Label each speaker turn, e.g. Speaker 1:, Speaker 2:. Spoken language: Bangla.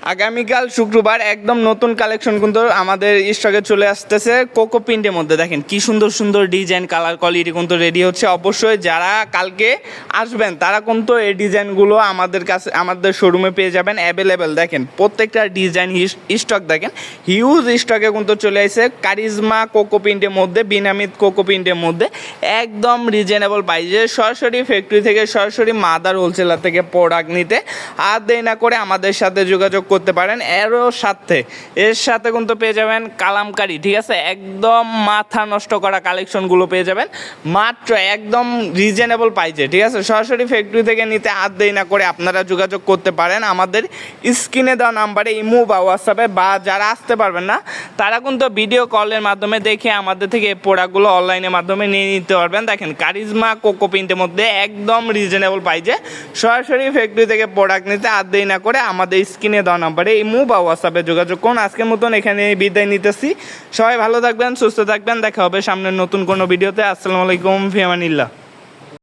Speaker 1: আগামীকাল শুক্রবার একদম নতুন কালেকশন কিন্তু আমাদের স্টকে চলে আসতেছে কোকো প্রিন্টের মধ্যে। দেখেন কি সুন্দর সুন্দর ডিজাইন, কালার কোয়ালিটি কিন্তু রেডি হচ্ছে। অবশ্যই যারা কালকে আসবেন তারা কিন্তু এই ডিজাইনগুলো আমাদের কাছে, আমাদের শোরুমে পেয়ে যাবেন অ্যাভেলেবেল। দেখেন প্রত্যেকটা ডিজাইন স্টক দেখেন হিউজ স্টকে কিন্তু চলে আসছে কারিজমা কোকো প্রিন্টের মধ্যে, বিনামিত কোকো প্রিন্টের মধ্যে একদম রিজনেবল প্রাইসে সরাসরি ফ্যাক্টরি থেকে সরাসরি মাদার হোলসেলার থেকে প্রোডাক্ট নিতে আর দেরি না করে আমাদের সাথে যোগাযোগ করতে পারেন। এর সাথে কিন্তু পেয়ে যাবেন কালামকারী, ঠিক আছে, একদম মাথা নষ্ট করা কালেকশনগুলো পেয়ে যাবেন মাত্র একদম রিজনেবল প্রাইসে, ঠিক আছে। সরাসরি ফ্যাক্টরি থেকে নিতে আর দেরি না করে আপনারা যোগাযোগ করতে পারেন আমাদের স্ক্রিনে দেওয়া নাম্বারে, ইমো বা হোয়াটসঅ্যাপে, বা যারা আসতে পারবেন না তারা কিন্তু ভিডিও কলের মাধ্যমে দেখে আমাদের থেকে এই প্রোডাক্টগুলো অনলাইনের মাধ্যমে নিয়ে নিতে পারবেন। দেখেন কারিজমা কোকো প্রিন্টের মধ্যে একদম রিজনেবল প্রাইসে সরাসরি ফ্যাক্টরি থেকে প্রোডাক্ট নিতে আর দেরি না করে আমাদের স্ক্রিনে দেওয়া নাম্বারে ইমো বা হোয়াটসঅ্যাপে যোগাযোগ করুন। আজকের মতন এখানে বিদায় নিতেছি। সবাই ভালো থাকবেন, সুস্থ থাকবেন, দেখা হবে সামনের নতুন কোনো ভিডিওতে। আসসালামু আলাইকুম, ফি আমানিল্লাহ।